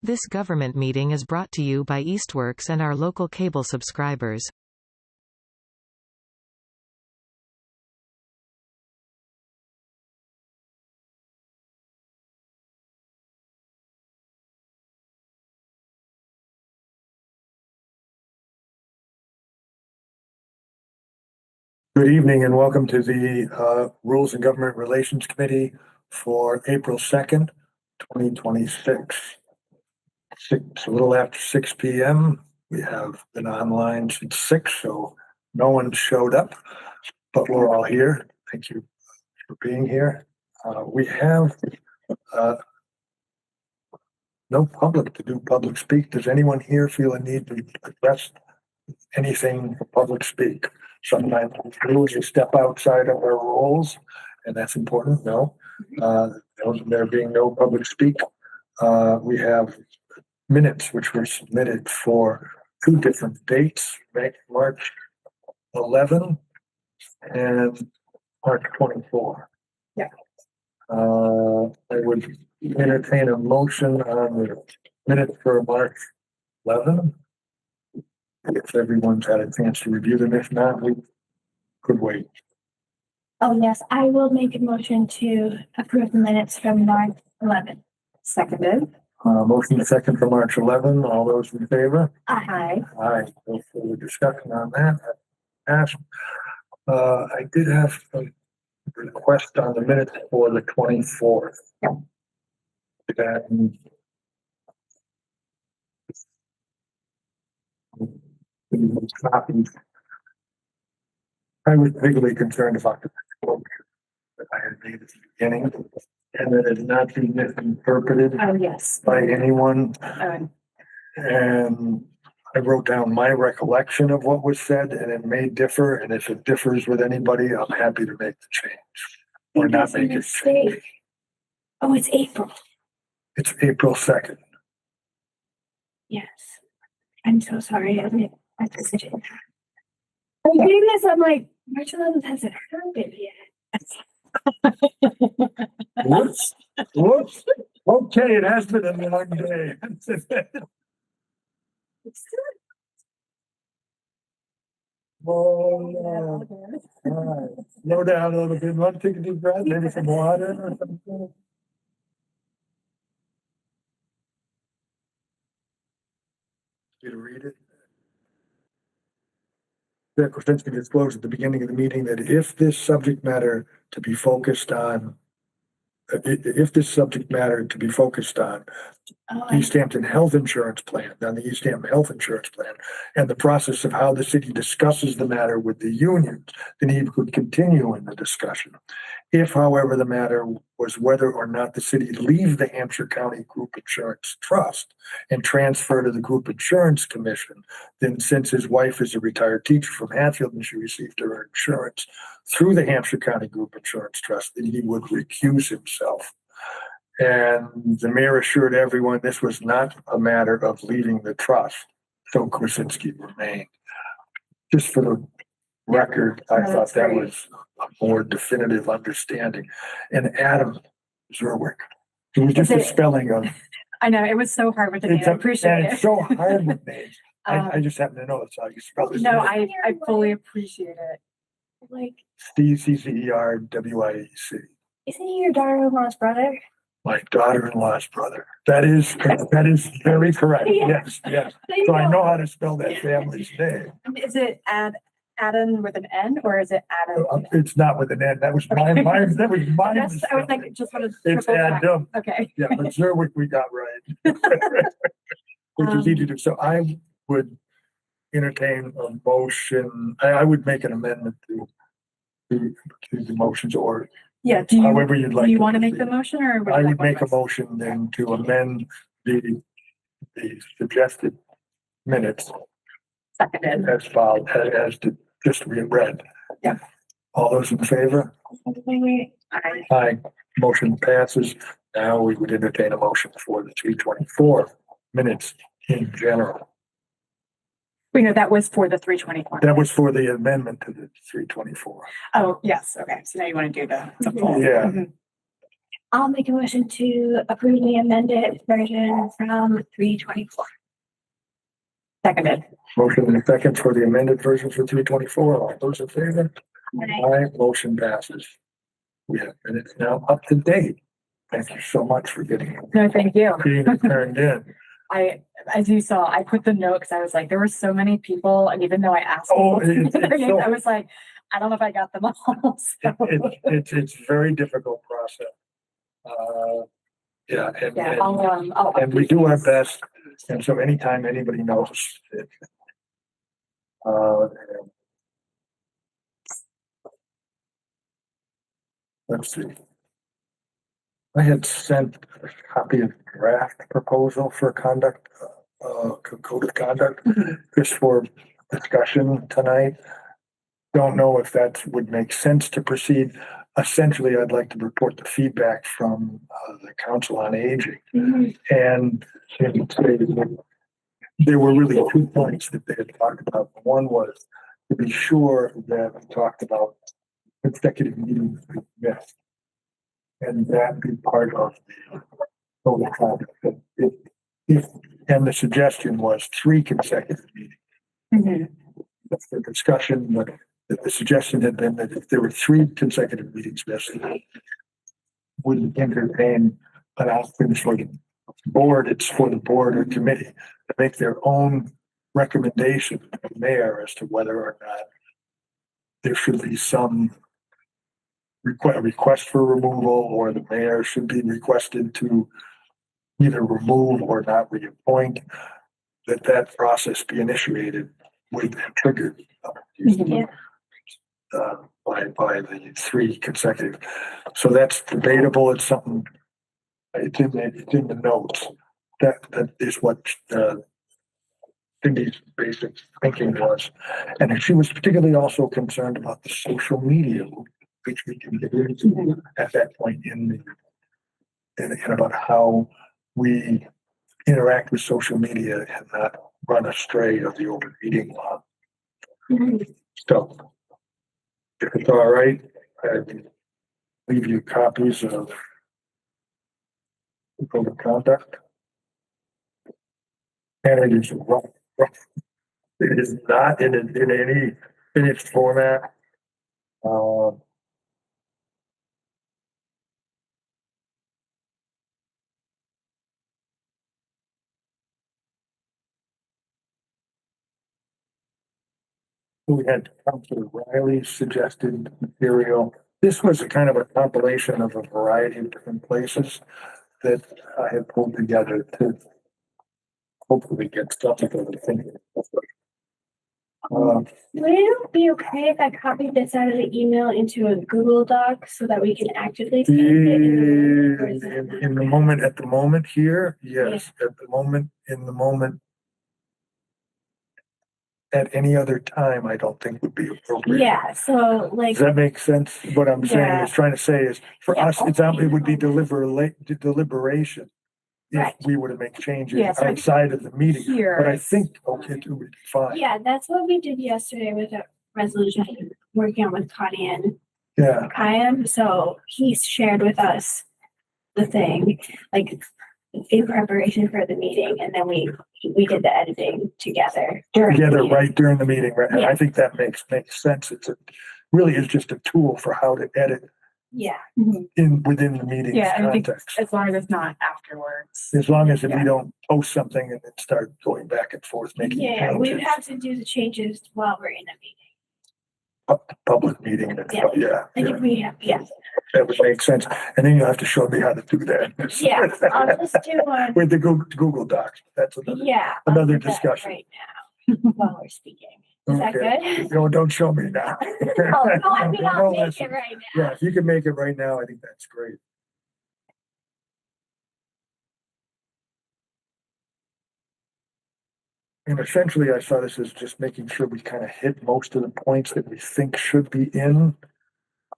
This government meeting is brought to you by Eastworks and our local cable subscribers. Good evening and welcome to the Rules and Government Relations Committee for April 2nd, 2026. A little after 6 p.m. We have been online since 6, so no one showed up, but we're all here. Thank you for being here. We have no public to do public speak. Does anyone here feel a need to address anything for public speak? Sometimes we do is we step outside of our roles, and that's important. No, there being no public speak, we have minutes which were submitted for 2 different dates, March 11 and March 24. Yeah. I would entertain a motion on the minutes for March 11. If everyone's had a chance to review them, if not, we could wait. Oh, yes, I will make a motion to approve the minutes from March 11th. Seconded. Motion second for March 11. All those in favor? Aye. Aye. No further discussion on that. Passed. I did have a request on the minutes for the 24th. Yeah. And copies. I was particularly concerned about the quote that I had made at the beginning, and that it not be misinterpreted Oh, yes. by anyone. And I wrote down my recollection of what was said, and it may differ. And if it differs with anybody, I'm happy to make the change or not make it change. Oh, it's April. It's April 2nd. Yes. I'm so sorry. I didn't. I'm doing this. I'm like, March 11th hasn't happened yet. Whoops. Whoops. Okay, it has been a long day. Oh, no. All right. Slow down a little bit. Want to take a deep breath? Maybe some water or something? You to read it? Chair Krasinski disclosed at the beginning of the meeting that if this subject matter to be focused on Easthampton Health Insurance Plan, on the Easthampton Health Insurance Plan, and the process of how the city discusses the matter with the unions, then he could continue in the discussion. If, however, the matter was whether or not the city leave the Hampshire County Group Insurance Trust and transfer to the Group Insurance Commission, then since his wife is a retired teacher from Hatfield and she received her insurance through the Hampshire County Group Insurance Trust, then he would recuse himself. And the mayor assured everyone this was not a matter of leaving the trust, so Krasinski remained. Just for the record, I thought that was a more definitive understanding. And Adam Zerwick, it was just a spelling of. I know, it was so hard with the name. I appreciate it. It's so hard with names. I just happen to know that's how you spell it. No, I fully appreciate it. Like, Steve, C-C-E-R-W-I-E-C. isn't he your daughter-in-law's brother? My daughter-in-law's brother. That is very correct. Yeah. Yes. So I know how to spell that family's name. Is it Adam with an N or is it Adam? It's not with an N. That was mine. That was mine. Yes, I was like, just wanted to It's triple check. Adam. Okay. Yeah, but Zerwick we got right. Which is easy to, so I would entertain a motion. I would make an amendment to the motions, or Yeah, do however you'd like. you want to make the motion or? I would make a motion then to amend the suggested minutes Seconded. as filed, as to just read. Yeah. All those in favor? Aye. Motion passes. Now we would entertain a motion for the 324 minutes in general. We know that was for the 324. That was for the amendment to the 324. Oh, yes. Okay. So now you want to do the full. Yeah. Mhm. I'll make a motion to approve the amended version from 324. Seconded. Motion and a second for the amended version for 324. All those in favor? Aye. Aye, motion passes. We have minutes now up to date. Thank you so much for getting No, thank you. it turned in. As you saw, I put the note because I was like, there were so many people, and even though I asked Oh, people it's their names, so- I was like, I don't know if I got them all. So, It's a very difficult process. Yeah, yeah, I'll and we do our update best. And so anytime anybody knows. Uh, let's see. I had sent a copy of the draft proposal for conduct, code of conduct, Mhm. just for discussion tonight. Don't know if that would make sense to proceed. Essentially, I'd like to report the feedback from the Council on Aging. And there were really 2 points that they had talked about. One was to be sure that we talked about consecutive meetings we missed. And that be part of the code of conduct. And the suggestion was 3 consecutive meetings. Mhm. That's the discussion, but the suggestion had been that if there were 3 consecutive meetings missed, would entertain an option for the board, it's for the board or committee to make their own recommendation to the mayor as to whether or not there should be some request for removal, or the mayor should be requested to either remove or not reappoint, that process be initiated with and triggered Yeah. by the 3 consecutive. So that's debatable. It's something, it's in the notes. That is what Cindy's basic thinking was. And she was particularly also concerned about the social media, which we can get into at that point in about how we interact with social media and not run astray of the open meeting law. So if it's all right, I can leave you copies of the code of conduct. And it is rough. It is not in any finished format. We had Councilor Riley's suggested material. This was a kind of a compilation of a variety of different places that I had pulled together to hopefully get something that I'm thinking. Would it be okay if I copied this out of the email into a Google Doc so that we can actively see it in the moment? Or is that not In the okay? moment, at the moment here, yes, at the moment, in the moment. At any other time, I don't think would be appropriate. Yeah, so like, Does that make sense? What I'm saying Yeah. is trying to say is, for Yeah, us, it would be deliberation. If Right. we were to make changes Yeah, so outside of the meeting, here. but I think, okay, it would be fine. yeah, that's what we did yesterday with a resolution, working on with Connie and Yeah, Kyan. So he shared with us the thing, like in preparation for the meeting, and then we did the editing together during. the together meeting. right during the meeting, right? And I Yeah. think that makes sense. Really is just a tool for how to edit Yeah, within the meeting's Yeah, I think context. as long as it's not afterwards. As long as we Yeah. don't post something and then start going back and forth making yeah, we would changes. have to do the changes while we're in a meeting. Public meeting, and Yeah. yeah, I think we have, yeah, that would make sense. And then you have to show me how to do that. yeah, I'll just do one, With the Google Docs, that's another. yeah. I'll Another do that discussion. right now, while we're speaking. Is that Okay. good? No, don't show me now. Oh, no, I mean, I'll No, make listen. it right now. Yeah, if you can make it right now, I think that's great. And essentially, I saw this as just making sure we kind of hit most of the points that we think should be in.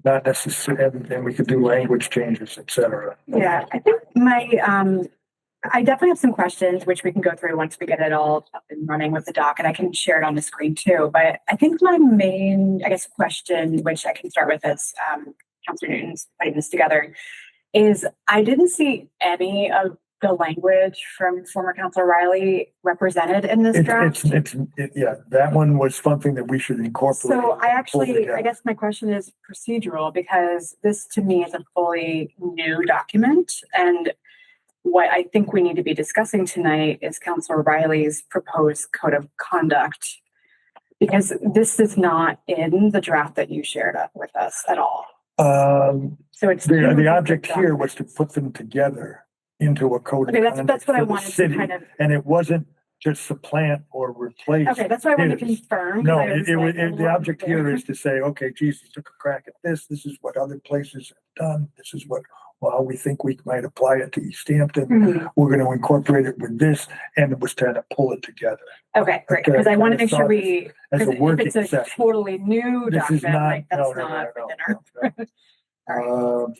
Not necessarily, and we could do language changes, et cetera. Yeah, I think I definitely have some questions, which we can go through once we get it all up and running with the doc, and I can share it on the screen too. But I think my main, question, which I can start with as Councilor Newton's putting this together, is I didn't see any of the language from former Councilor Riley represented in this draft. Yeah, that one was something that we should incorporate. So I pull actually, together. I guess my question is procedural because this to me is a fully new document. And what I think we need to be discussing tonight is Councilor Riley's proposed code of conduct. Because this is not in the draft that you shared up with us at all. So it's the object here was to put them together into a code. Okay, that's what I for the wanted city, to kind of. And it wasn't just supplant or replace. Okay, that's what I wanted to his. confirm. No, I was like, the object here is to say, okay, Jesus took a crack at this. This is what other places have done. This is what, well, we think we might apply it to Easthampton. Mhm. We're going to incorporate it with this, and it was trying to pull it together Okay, great, because I want to make sure we, as a because if working it's a session. totally new This is document, not, like that's no, not no, within no, our. no.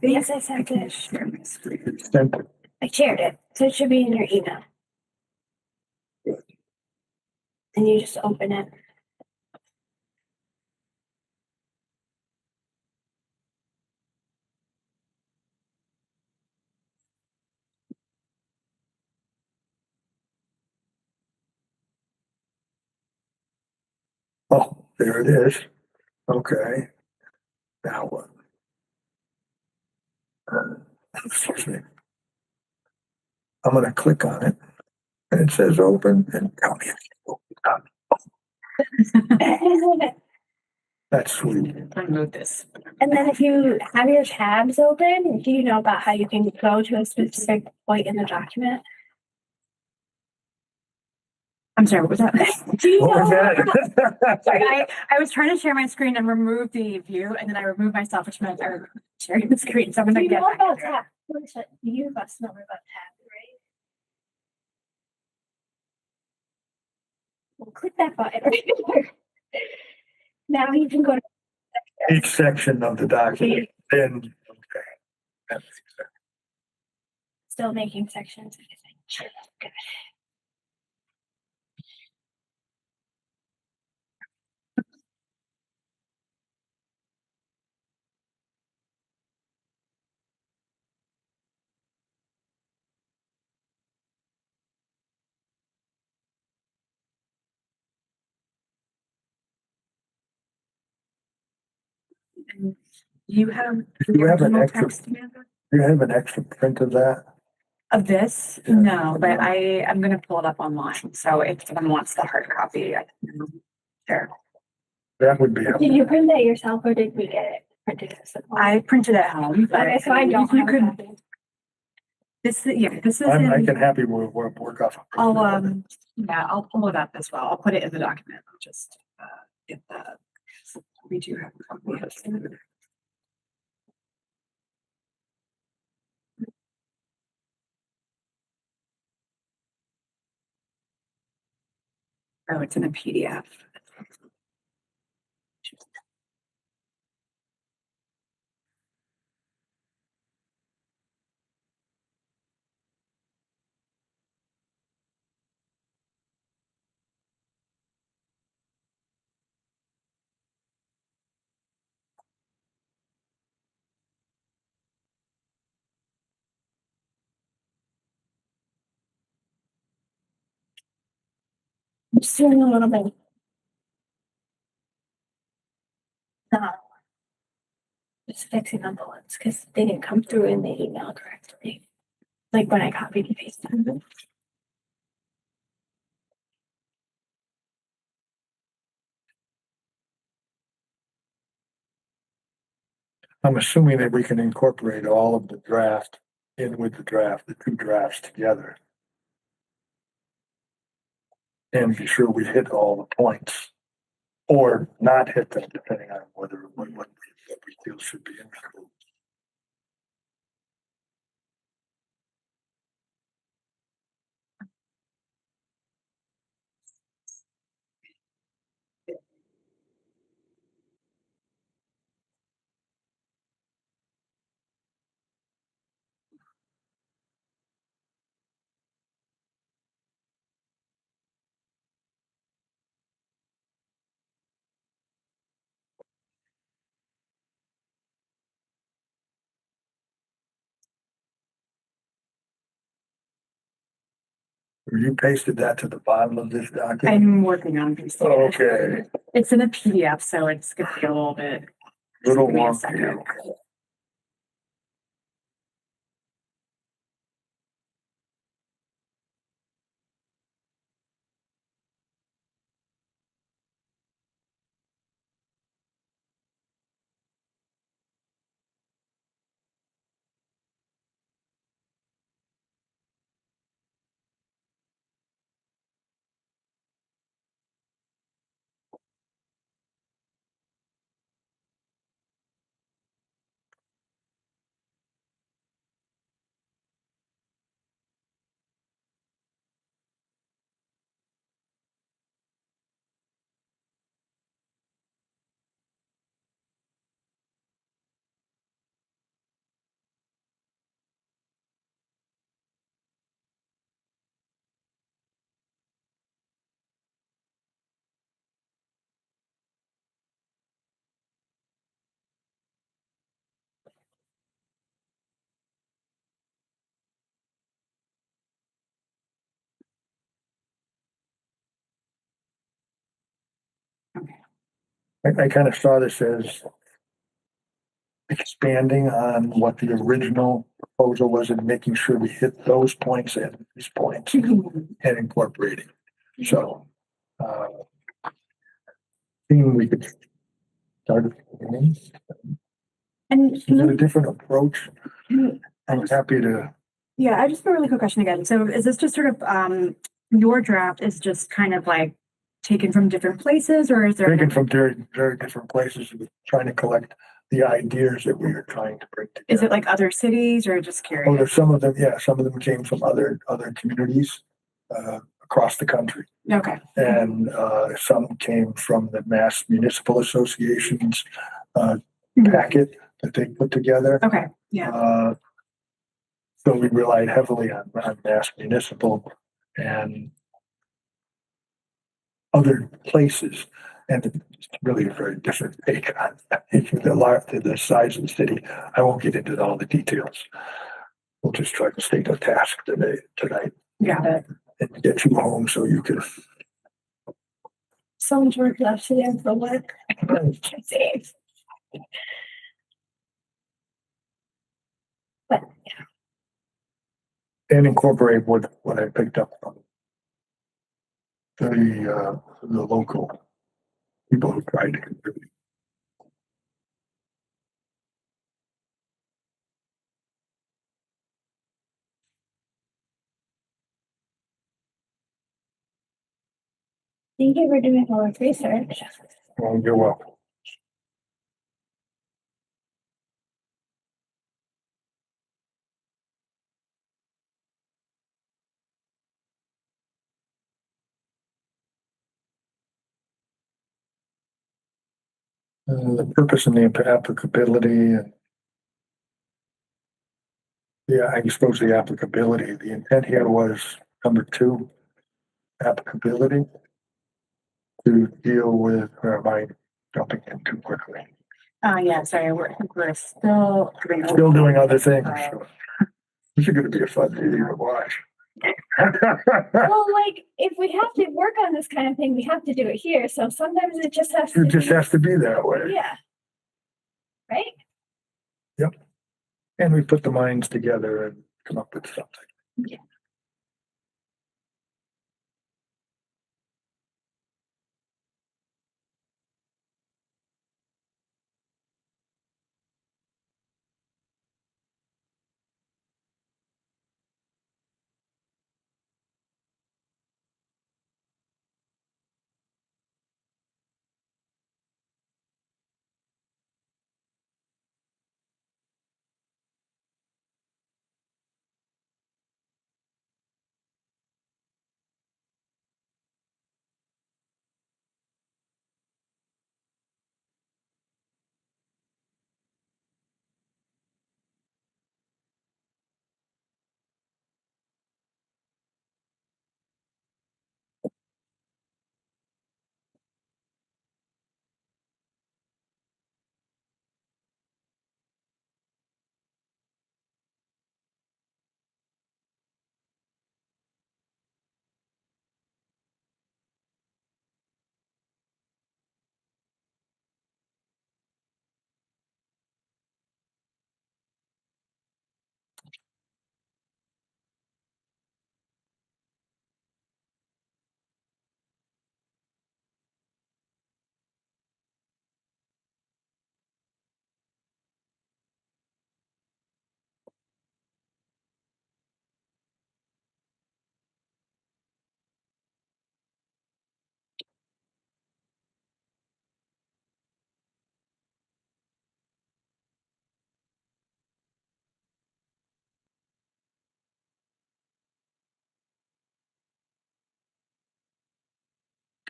Yes, I sent it. Sent it. I shared it, so it should be in your email. And you just open it. Oh, there it is. Okay. Now what? Excuse me. I'm going to click on it and it says open and tell me that's sweet. I moved this. And then if you have your tabs open, do you know about how you can go to a specific point in the document? I'm sorry, what was that? Do you What was know? that? Sorry, I was trying to share my screen and remove the view and then I removed myself, which meant I was sharing the screen. So I'm Do gonna you get know back. about to it. tab? You must know about tabs, right? Well, click that button right there. Now you can go to. Each section of the document. Then, okay. That makes sense. Still making sections. Sure. Good. And you have. Do you have an original extra- text, Amanda? Do you have an extra print of that? Of this? Yeah. No, but I'm gonna pull it up online. So if someone wants the hard copy, I can share. That would be. Did you print that yourself or did we get it printed? I printed at home, but Okay, so I don't you have a could, copy. this is I in, can happy work off. I'll pull it up as well. I'll put it in the document. I'll just, get that. We do have a copy of it. Oh, it's in a PDF. I'm just doing a little bit. Just fixing on the ones because they didn't come through in the email correctly. Like when I copied and pasted them. I'm assuming that we can incorporate all of the draft in with the draft, the two drafts together. And be sure we hit all the points. Or not hit them, depending on what we feel should be in there. You pasted that to the bottom of this document? I'm working on this. Okay, It's in a PDF, so it's gonna be a little bit. little Give me a long second. view. I kind of saw this as expanding on what the original proposal was and making sure we hit those points and these points and incorporating. So, thinking we could start And is it a different approach? I'm happy to. yeah, I just have a really quick question again. So is this just sort of, your draft is just kind of like taken from different places, or is there? Taken from very, very different places, trying to collect the ideas that we are trying to bring together. Is it like other cities or just Oh, curious? there's some of them, yeah, some of them came from other communities, across the country. Okay. And, some came from the Mass Municipal Association's, Mhm. packet that they put together. Okay, yeah. So we relied heavily on Mass Municipal and other places. And it's really a very different take on the size of the city. I won't get into all the details. We'll just try to stay to task tonight Got it. and get you home so you can. So much work left to do for work. Save. But And incorporate what I picked up from the local people who tried to contribute. thank you for doing all this research. Well, you're welcome. The purpose and the applicability and yeah, I suppose the applicability, the intent here was number two, applicability to deal with, or am I jumping in too quickly? Yeah, sorry, I think we're still. Still doing other things. This is gonna be a fun meeting to watch. Well, like, if we have to work on this kind of thing, we have to do it here, so sometimes it just has to. It just be- has to be that way. Yeah. Right? And we put the minds together and come up with something. Yeah.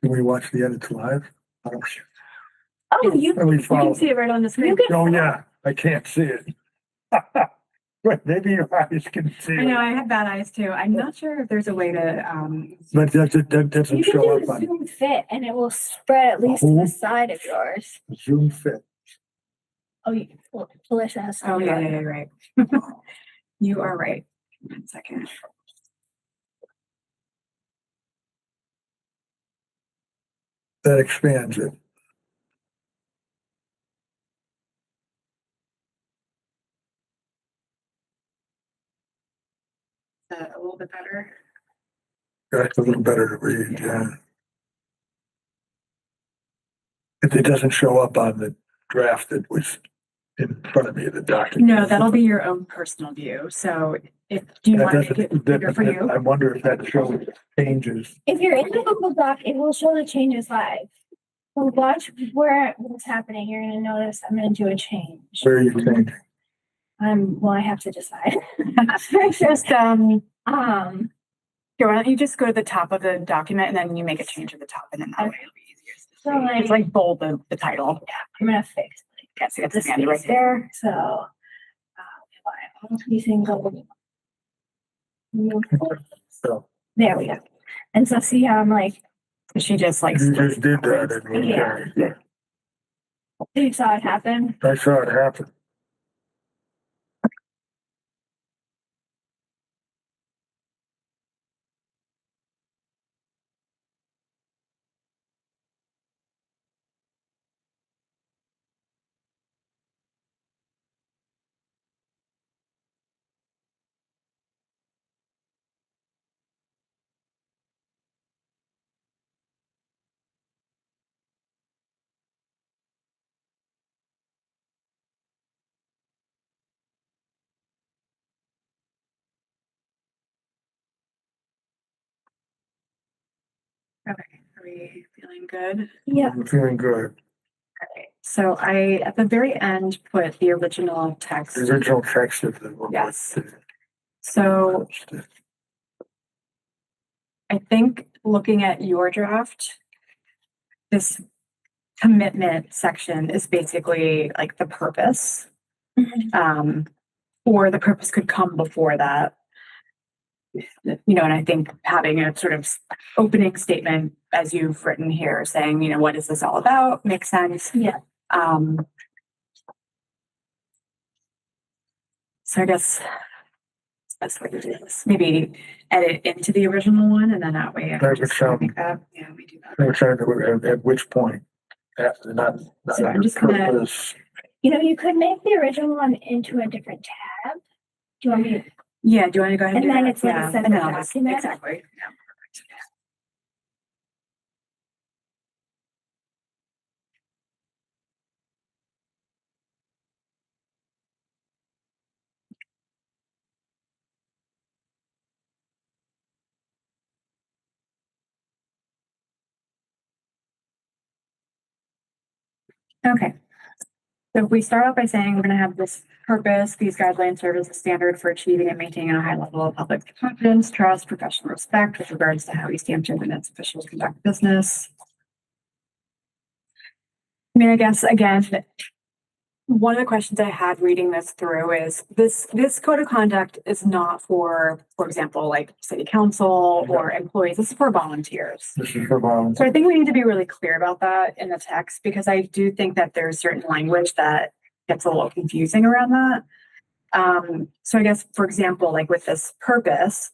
Can we watch the edits live? Oh, you Let me You follow. can see it right on the screen. You can- Oh, yeah, I can't see it. But maybe your eyes can see I know, it. I have bad eyes too. I'm not sure if there's a way to, But that doesn't You can show do up a on Zoom fit and it will spread at least to the side of yours. Zoom fit. Oh, Felicia has. oh, yeah, you're right. You are right. 1 second. That expands it. A little bit better. That's a little better to read, yeah. It doesn't show up on the draft that was in front of me, the document. No, that'll be your own personal view. So do you That want to make doesn't- it bigger for you? I wonder if that shows changes. If you're in the Google Doc, it will show the changes live. So watch what's happening. You're gonna notice I'm gonna do a change. Where are you changing? Well, I have to decide. Just, Um, here, why don't you just go to the top of the document and then you make a change at the top and then that way it'll be easier. to So, see. like- It's like bold the title. I'm gonna fix Yeah, see, that's this Sandy right space there. there. So, if I all these things go. So There we go. And so see how I'm like, She just like, you just did that. And Yeah. you saw it happen. I saw it happen. okay, are we feeling good? Yeah. I'm feeling good. Okay, so I, at the very end, put the original text. The original text of the. Yes. So I think looking at your draft, this commitment section is basically like the purpose. Or the purpose could come before that. And I think having a sort of opening statement, as you've written here, saying, what is this all about, makes sense. Yeah. So I guess that's what it is. Maybe edit into the original one, and then that way I That can would just sound- make that. Yeah, we do that. I'm trying to, at which point? After not. So I'm just gonna- purpose. You could make the original one into a different tab. Do you want me to? Yeah, do you want to go ahead and And do then that? it's like a Yeah, separate and then I'll just- document? Exactly. Yeah, perfect. Okay. So if we start off by saying we're going to have this purpose, these guidelines serve as a standard for achieving and maintaining a high level of public confidence, trust, professional respect with regards to how Easthampton and its officials conduct business. I guess, again, one of the questions I had reading this through is this code of conduct is not for example, like city council or employees. This is for volunteers. This is for volunteers. So I think we need to be really clear about that in the text, because I do think that there's certain language that gets a little confusing around that. So I guess, for example, like with this purpose,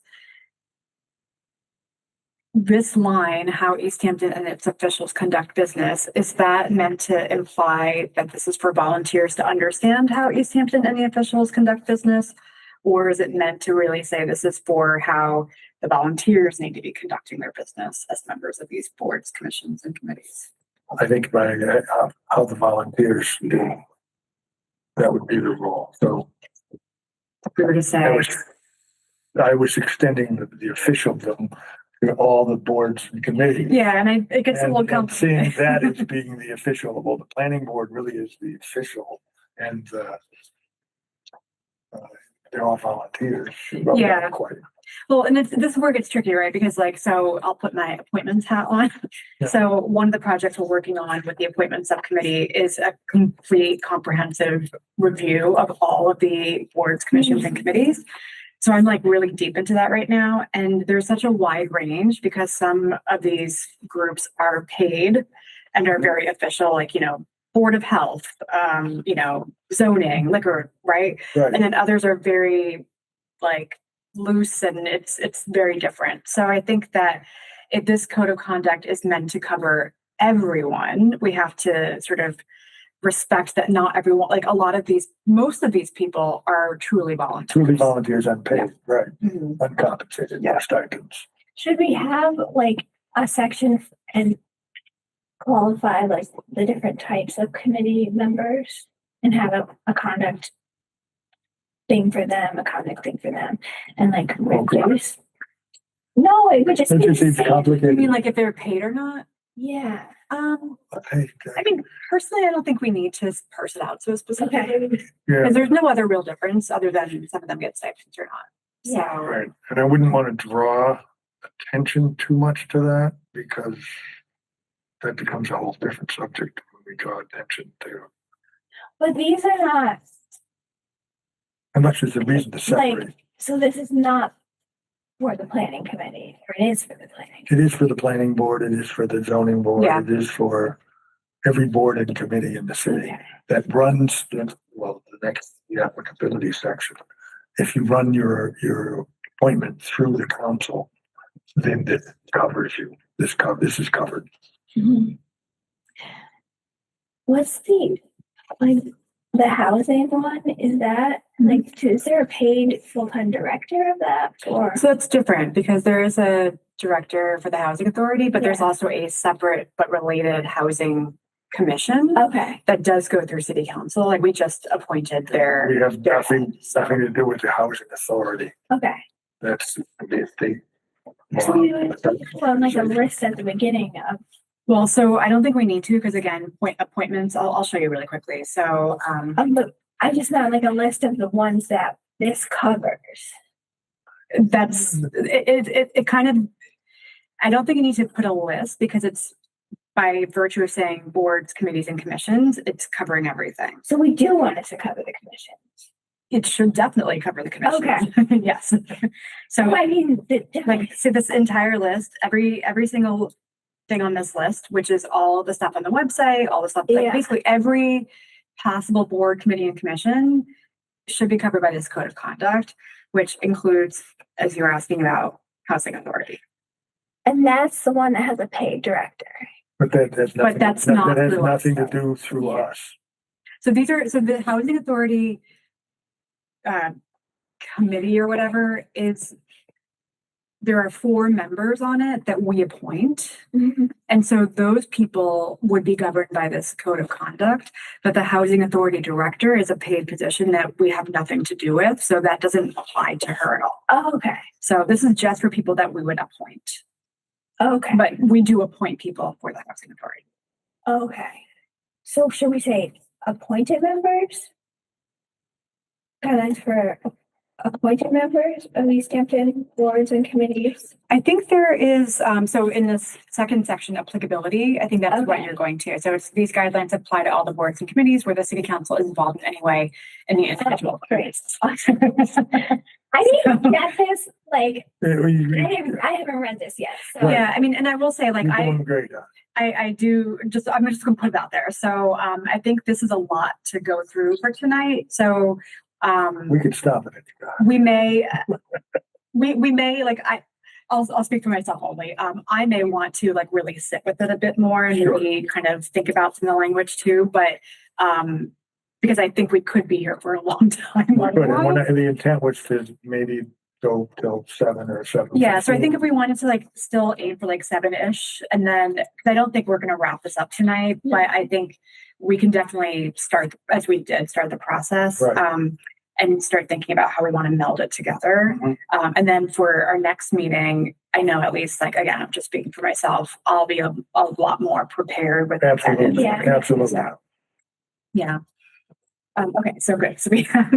this line, how Easthampton and its officials conduct business, is that meant to imply that this is for volunteers to understand how Easthampton and the officials conduct business? Or is it meant to really say this is for how the volunteers need to be conducting their business as members of these boards, commissions, and committees? I think by how the volunteers do. That would be the role. So If we were to I say, was extending the officialdom to all the boards and committees. yeah, and it gets a And little seeing complicated. that as being the official, well, the planning board really is the official, and they're all volunteers. Well, Yeah. not quite. Well, and this is where it gets tricky, right? Because like, so I'll put my appointments hat on. Yeah. So one of the projects we're working on with the appointment subcommittee is a complete comprehensive review of all of the boards, commissions, and committees. So I'm like really deep into that right now. And there's such a wide range because some of these groups are paid and are very official, like, Board of Health, zoning, liquor, right? Right. And then others are very like loose and it's very different. So I think that if this code of conduct is meant to cover everyone, we have to sort of respect that not everyone, like most of these people are truly volunteers. Truly volunteers unpaid, right? Mhm. Uncompensated, no stipends. Should we have like a section and qualify like the different types of committee members and have a conduct thing for them, a conduct thing for them, and like reduce? No, it would just It be just the seems same. You complicated. mean like if they're paid or not? Yeah. I mean, personally, I don't think we need to parse it out so specifically Yeah, because there's no other real difference other than some of them get stipends or not. Yeah. So, right. And I wouldn't want to draw attention too much to that because that becomes a whole different subject when we draw attention to. But these are not, Unless there's a reason to separate. so this is not for the planning committee, or it is for the planning. It is for the planning board, it is for the zoning board, Yeah. it is for every board and committee in the city Okay. that runs, the applicability section. If you run your appointment through the council, then this covers you. This is covered. Mhm. What's the housing one? Is that is there a paid full-time director of that or? so that's different because there is a director for the housing authority, but there's Yeah. also a separate but related housing commission Okay, that does go through city council. Like we just appointed We their, have nothing so- to do with the housing authority. okay. That's the state. So we would put on like a list at the beginning of, well, so I don't think we need to, because again, appointments, I'll show you really quickly. So, I just found like a list of the ones that this covers. that's, it kind of, I don't think you need to put a list because it's by virtue of saying boards, committees and commissions, it's covering everything. So we do want it to cover the commission. It should definitely cover the commission. Okay. Yes. So I mean, like, see this entire list, every single thing on this list, which is all the stuff on the website, all the stuff, like Yeah. basically every possible board, committee and commission should be covered by this code of conduct, which includes, as you were asking about, housing authority. and that's the one that has a paid director. But that has nothing. that's not That has through us, nothing to though. do through Yeah. us. So the housing authority committee or whatever there are 4 members on it that we appoint. And so those people would be governed by this code of conduct, but the housing authority director is a paid position that we have nothing to do with. So that doesn't apply to her at all. Oh, okay, So this is just for people that we would appoint, okay, but we do appoint people for the housing authority. okay. So should we say appointed members? Guidelines for appointed members of Easthampton boards and committees? I think there is, so in this second section, applicability, I think that's what Okay. you're going to. So it's these guidelines apply to all the boards and committees where the city council is involved in any way in the individual. Great. I didn't get this, like, I haven't read this yet, so. Right. Yeah, I mean, and I will say, like, You're doing great. I do just, I'm just gonna put it out there. So, I think this is a lot to go through for tonight. So, We could stop it. we may, we may, like, I'll speak for myself only. I may want to like really sit with it a bit more and Sure. maybe kind of think about some of the language too, but, because I think we could be here for a long time. But otherwise. the intent was to maybe go till 7 or 7. Yeah, so I think if we wanted to like still aim for like 7-ish and then, 'cause I don't think we're gonna wrap this up tonight, but I think we can definitely start, as we did, start the process. Right. And start thinking about how we want to meld it together. Mhm. And then for our next meeting, I know at least like, again, I'm just speaking for myself, I'll be a lot more prepared with. Absolutely, Yeah. absolutely. So, yeah. Okay, so good. So we have,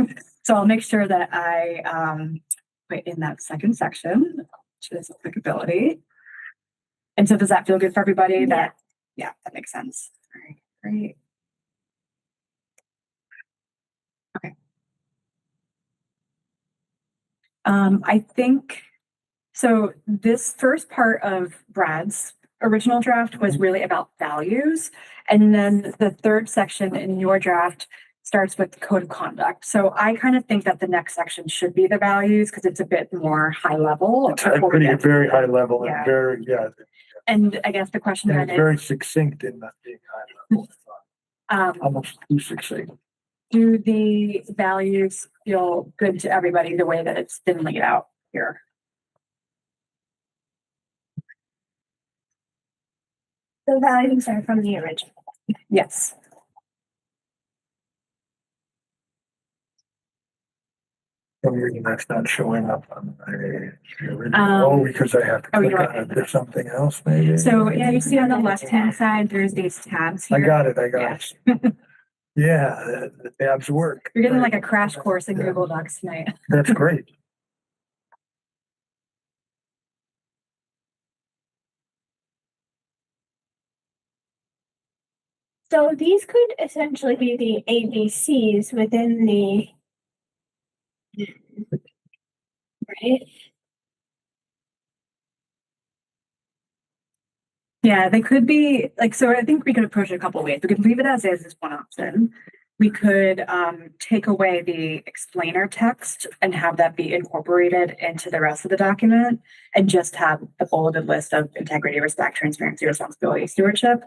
so I'll make sure that I, point in that second section, which is applicability. And so does that feel good for everybody? Yeah. That makes sense. All right, great. Okay. I think, so this first part of Brad's original draft was really about values. And then the third section in your draft starts with the code of conduct. So I kind of think that the next section should be the values because it's a bit more high level. It's pretty, very high level and Yeah. very, And I guess the question and then it's very succinct in that being high level. is, Almost too succinct. do the values feel good to everybody the way that it's been laid out here? The values are from the original. Yes. Some reason that's not showing up on my original, because I have to click on it. There's something else maybe. So yeah, you see on the left-hand side, there's these tabs I here. got it. Yeah, the tabs work. You're getting like a crash course in Google Docs tonight. That's great. So these could essentially be the ABCs within the, right? Yeah, they could be like, so I think we could approach it a couple of ways. We could leave it as is one option. We could take away the explainer text and have that be incorporated into the rest of the document and just have the bulleted list of integrity, respect, transparency, responsibility, stewardship.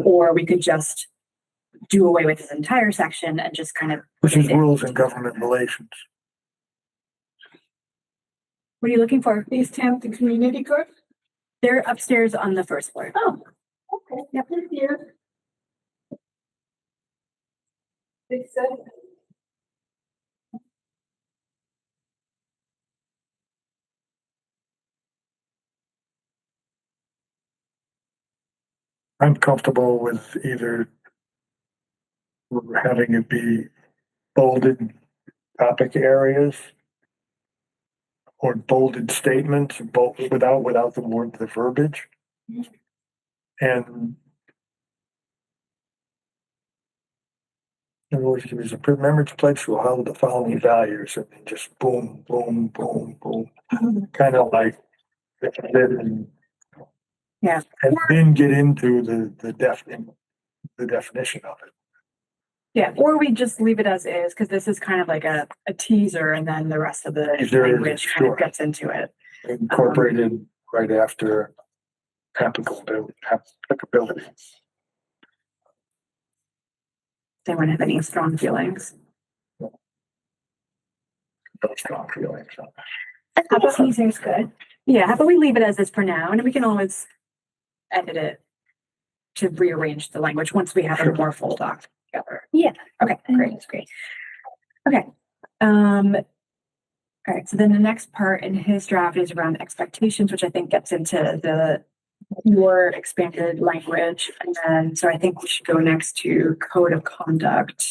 Or we could just do away with this entire section and just kind of. Which is rules and government relations. What are you looking for? Easthampton Community Court? They're upstairs on the first floor. Oh, okay. Yep, here. It said. I'm comfortable with either having it be bolded topic areas or bolded statements, both without the word, the verbiage. And in other words, there's a members pledge will hold the following values, and then just boom, boom, boom, boom, kind of like and Yeah. and then get into the definition of it. Yeah, or we just leave it as is, because this is kind of like a teaser, and then the rest of the language kind of gets into it. Incorporated right after applicability. They wouldn't have any strong feelings. No strong feelings. I think Caesar's good. Yeah, how about we leave it as is for now, and we can always edit it to rearrange the language once we have a more full doc together. Yeah. Okay, I think great. that's great. Okay. All right, so then the next part in his draft is around expectations, which I think gets into your expanded language. And then, so I think we should go next to code of conduct.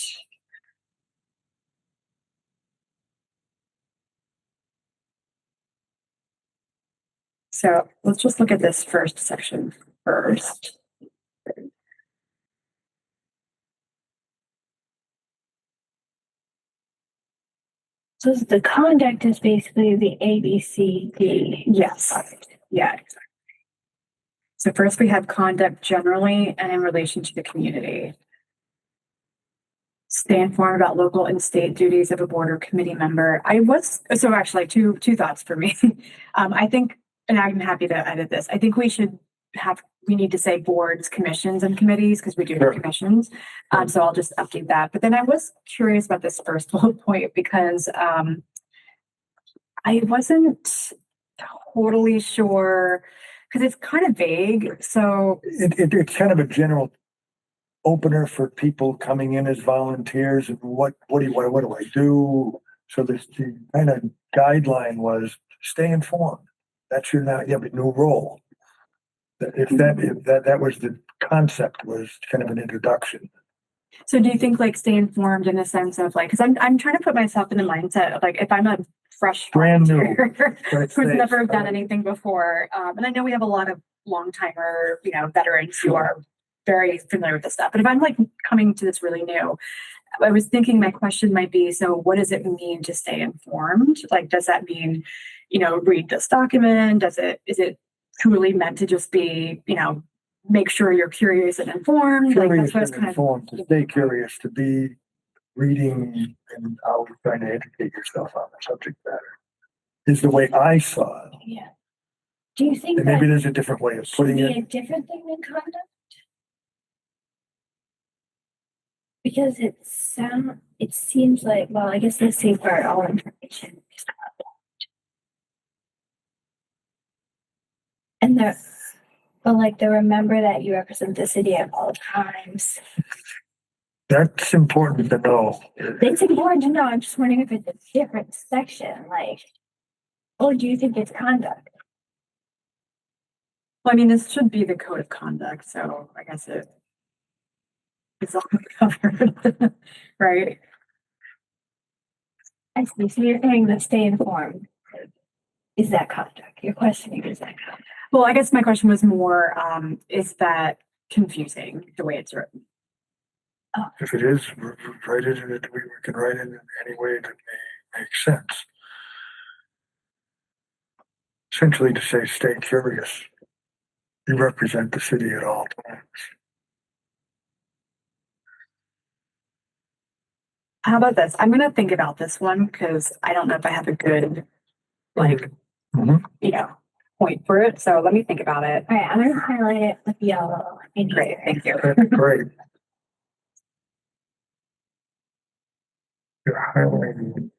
So let's just look at this first section first. So the conduct is basically the ABCD. Yes. Yeah. Exactly. So first we have conduct generally and in relation to the community. Stay informed about local and state duties of a board or committee member. So actually two thoughts for me. I think, and I'm happy to edit this. I think we need to say boards, commissions, and committees because we do have commissions. So I'll just update that. But then I was curious about this first bullet point because I wasn't totally sure because it's kind of vague. So it's kind of a general opener for people coming in as volunteers and what do I do? So the kind of guideline was stay informed. That's your new role. If that was the concept, was kind of an introduction. So do you think like stay informed in a sense of like, cause I'm trying to put myself in the mindset of like, if I'm a fresh Brand new. volunteer Let's who's say never it's done anything before, and I know we have a lot of long timer, veterans who are very familiar with this stuff, but if I'm like coming to this really new, I was thinking my question might be, so what does it mean to stay informed? Like, does that mean, read this document? Is it truly meant to just be, make sure you're curious and informed? Curious That's and informed, to stay curious, to be reading and out trying to educate yourself on the subject matter is the way I saw it. Yeah. Do you think And maybe that there's a different way of should putting be it. a different thing than conduct? Because it seems like, well, I guess they safeguard all information. is conduct. And but like the remember that you represent the city at all times. That's important to know. It's important to know. I'm just wondering if it's a different section, like, oh, do you think it's conduct? Well, I mean, this should be the code of conduct, so I guess it's all covered, right? I see. So you're saying that stay informed. Is that conduct? Your questioning is that conduct? Well, I guess my question was more, is that confusing the way it's written? If it is, write it in we can write it in any way that may make sense. Essentially to say, stay curious. You represent the city at all times. How about this? I'm gonna think about this one because I don't know if I have a good, like, Mhm. point for it. So let me think about it. All right, I'm gonna highlight it with yellow. Great, thank you. That's great. You're highlighting.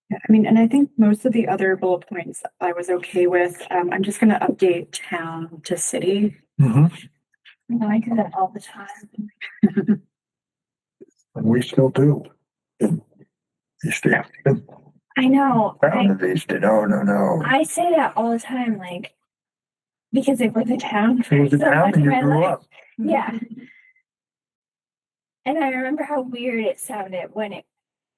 Yeah, I mean, and I think most of the other bullet points I was okay with. I'm just gonna update town to city. Mhm. No, I do that all the time. And we still do. In Easthampton. I know. Town of Easton. No. I say that all the time, like, because it was a town for It was a so town much and of you my grew life. up. Yeah. And I remember how weird it sounded when it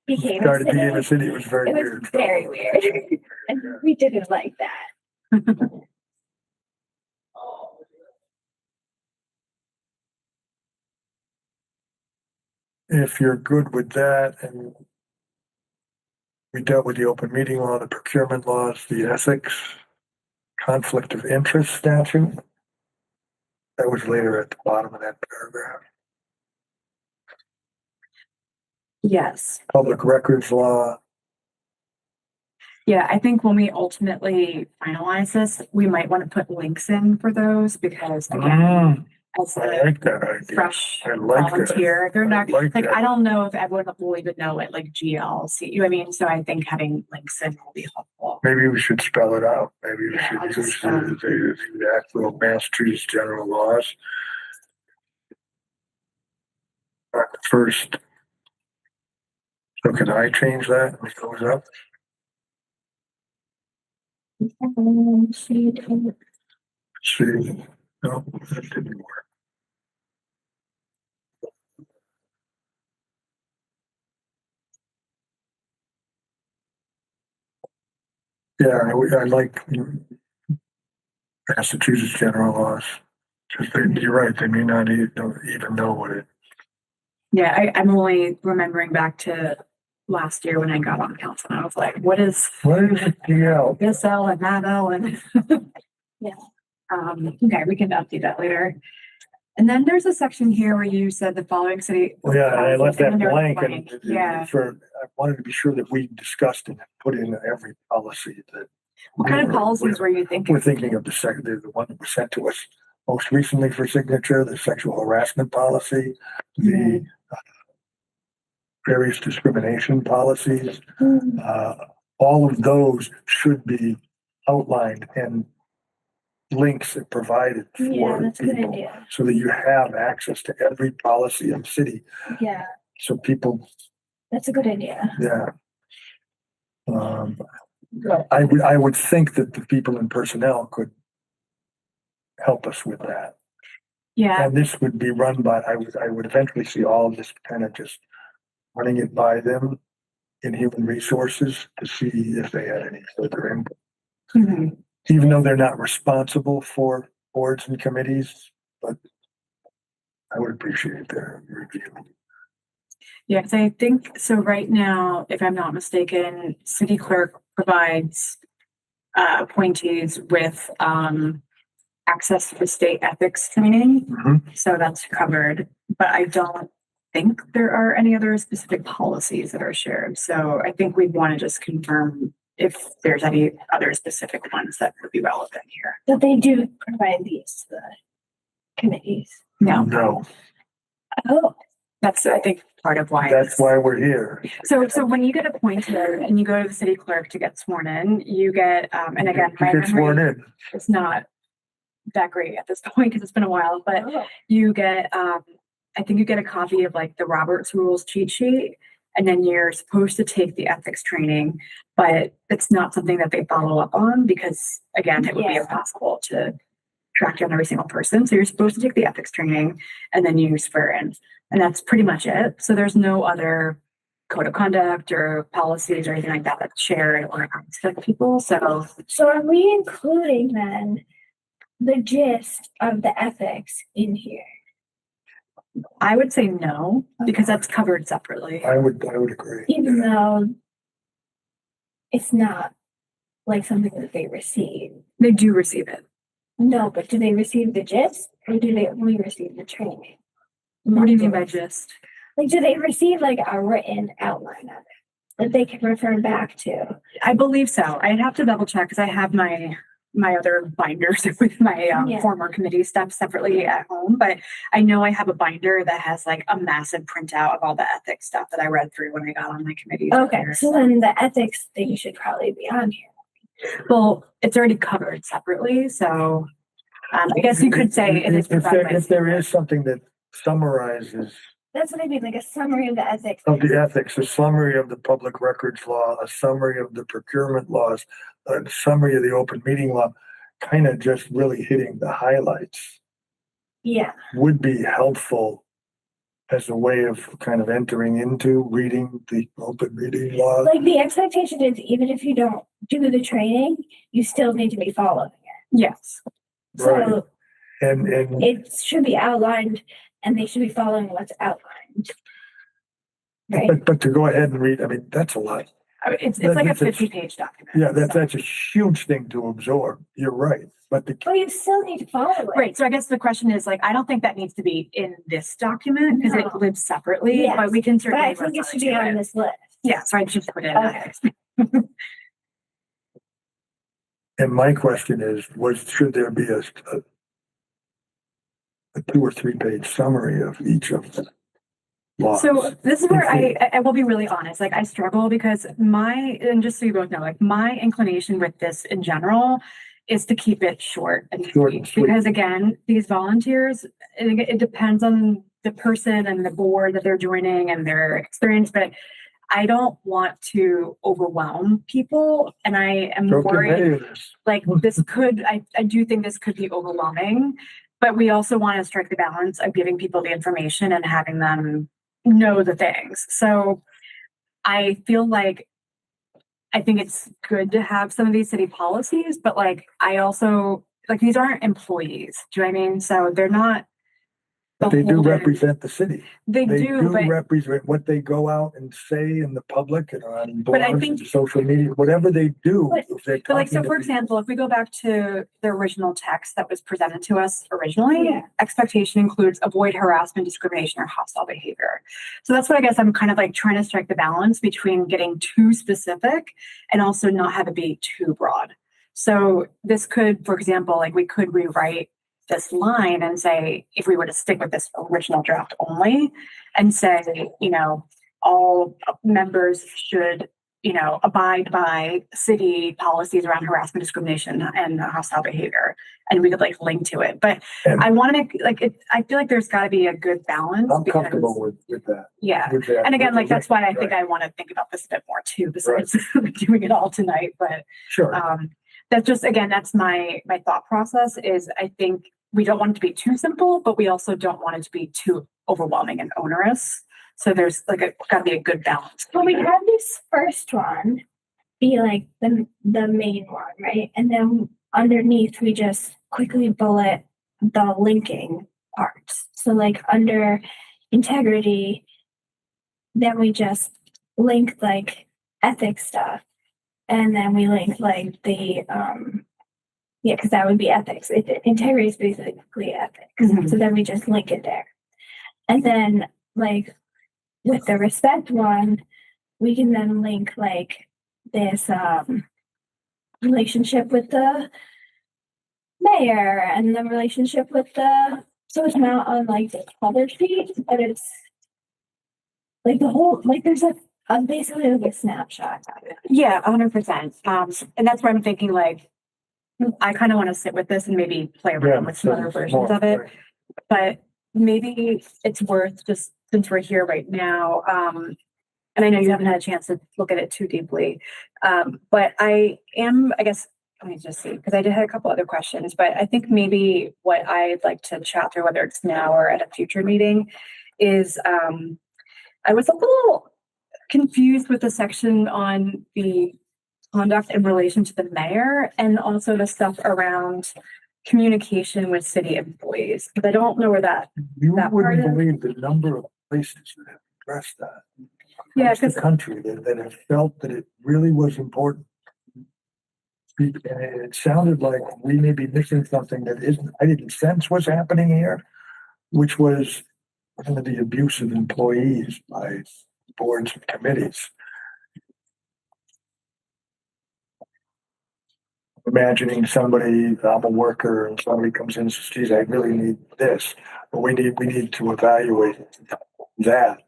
became a Started being a city. city, it was very It was weird. very weird. And we didn't like that. If you're good with that, and we dealt with the open meeting law, the procurement laws, the ethics, conflict of interest statute. That was later at the bottom of that paragraph. Yes. Public records law. Yeah, I think when we ultimately finalize this, we might want to put links in for those because again, as I a like that idea. fresh I like that. volunteer, they're not like like that. I don't know if everyone will even know it like GLC. You know what I mean? So I think having links in will be helpful. Maybe we should spell it out. Maybe we Yeah, should I'll use just, the actual Massachusetts general laws. First. So can I change that when it goes up? See, no, that didn't work. Yeah, I like Massachusetts general laws. You're right, they may not even know what it. Yeah, I'm only remembering back to last year when I got on council and I was like, what is it, GL? this L and that L and Yeah. Okay, we can update that later. And then there's a section here where you said the following city. Well, yeah, I left that then there was blank and Yeah. I wanted to be sure that we discussed and put in every policy that. What kind of policies were you thinking? We're thinking of the one that was sent to us most recently for signature, the sexual harassment policy, the various discrimination policies. All of those should be outlined and links provided Yeah, for that's a good people idea. so that you have access to every policy in the city. Yeah, So people, that's a good idea. yeah. I would think that the people in personnel could help us with that. Yeah, And this would be run by, I would eventually see all of this kind of just running it by them in human resources to see if they had any further input. mhm. Even though they're not responsible for boards and committees, but I would appreciate their review. Yes, I think so. Right now, if I'm not mistaken, city clerk provides appointees with access to the state ethics training. Mhm. So that's covered, but I don't think there are any other specific policies that are shared. So I think we'd want to just confirm if there's any other specific ones that would be relevant here. But they do provide these to the committees. No, No, Oh, that's, I think, part of why. that's why we're here. So when you get appointed and you go to the city clerk to get sworn in, you get, and again, You my get sworn memory in. is not that great at this point because it's been a while, but oh, you get, I think you get a copy of like the Roberts Rules cheat sheet, and then you're supposed to take the ethics training, but it's not something that they follow up on because again, it would be Yeah. impossible to track down every single person. So you're supposed to take the ethics training and then you swear in, and that's pretty much it. So there's no other code of conduct or policies or anything like that that's shared or asked of people. So so are we including then the gist of the ethics in here? I would say no, because that's covered separately. I would agree. Even though it's not like something that they receive. They do receive it. No, but do they receive the gist or do they only receive the training? What do you mean by gist? Like, do they receive like a written outline of it that they can refer back to? I believe so. I'd have to double check because I have my other binders with my Yeah. former committee stuff separately at home, but I know I have a binder that has like a massive printout of all the ethics stuff that I read through when I got on my committee. Okay, so then the ethics thing should probably be on here. Well, it's already covered separately, so I guess you could say it is provided by If there is something that summarizes That's what I mean, like a summary of the ethics. of the ethics, a summary of the public records law, a summary of the procurement laws, a summary of the open meeting law, kind of just really hitting the highlights Yeah, would be helpful as a way of kind of entering into reading the open meeting law. like the expectation is even if you don't do the training, you still need to be following it. yes. Right. So And it should be outlined and they should be following what's outlined. Right? but to go ahead and read, I mean, that's a lot. It's like a That's a- 50-page document. Yeah, so. that's a huge thing to absorb. You're right. But the But you still need to follow it. Right. So I guess the question is like, I don't think that needs to be in this document because it No. lives separately, Yes, but we can But certainly. I think it refer should be to on it. this list. Yeah, so I just put it in. Okay. And my question is, should there be a 2 or 3 page summary of each of the laws? So this is where I will be really honest, like I struggle because and just so you both know, like my inclination with this in general is to keep it short and Short and sweet. sweet. Because again, these volunteers, it depends on the person and the board that they're joining and their experience, but I don't want to overwhelm people. And I am Don't get worried any of this. like this could, I do think this could be overwhelming, but we also want to strike the balance of giving people the information and having them know the things. So I feel like I think it's good to have some of these city policies, but like I also like these aren't employees. Do you know what I mean? So they're not. But they do beholden. represent the city. They They do, do but represent what they go out and say in the public and on But I blogs think- and social media, whatever they do. But- if they're But like, so talking to for people. example, if we go back to the original text that was presented to us originally, Yeah. expectation includes avoid harassment, discrimination, or hostile behavior. So that's what I guess I'm kind of like trying to strike the balance between getting too specific and also not have it be too broad. So this could, for example, like we could rewrite this line and say, if we were to stick with this original draft only and say, all members should, abide by city policies around harassment, discrimination, and hostile behavior. And we could link to it. But And I want to make I feel like there's got to be a good balance. I'm comfortable with that. Yeah. With that. And again, that's why I Right. think I want to think about this a bit more too, besides doing it all tonight. But Sure. that's just, again, that's my thought process is I think we don't want it to be too simple, but we also don't want it to be too overwhelming and onerous. So there's got to be a good balance. Well, we had this first one be the main one, right? And then underneath we just quickly bullet the linking parts. So under integrity, then we just link ethics stuff. And then we link the because that would be ethics. Integrity is basically ethics. Mhm. So then we just link it there. And then with the respect one, we can then link this relationship with the mayor and the relationship with so it's not on the cover sheet, but it's the whole there's basically a snapshot of it. Yeah, 100%. And that's where I'm thinking I kind of want to sit with this and maybe play around with some other versions of it. But maybe it's worth just since we're here right now. And I know you haven't had a chance to look at it too deeply. But I guess, let me just see, because I did have a couple other questions, but I think maybe what I'd like to chat through, whether it's now or at a future meeting, is I was a little confused with the section on the conduct in relation to the mayor and also the stuff around communication with city employees. Because I don't know where that. You that wouldn't part of- believe the number of places that have addressed that. Yeah, Across because the country that have felt that it really was important. And it sounded like we may be missing something that isn't, I didn't sense was happening here, which was some of the abuse of employees by boards and committees. Imagining somebody, I'm a worker, and somebody comes in and says, geez, I really need this, but we need to evaluate that.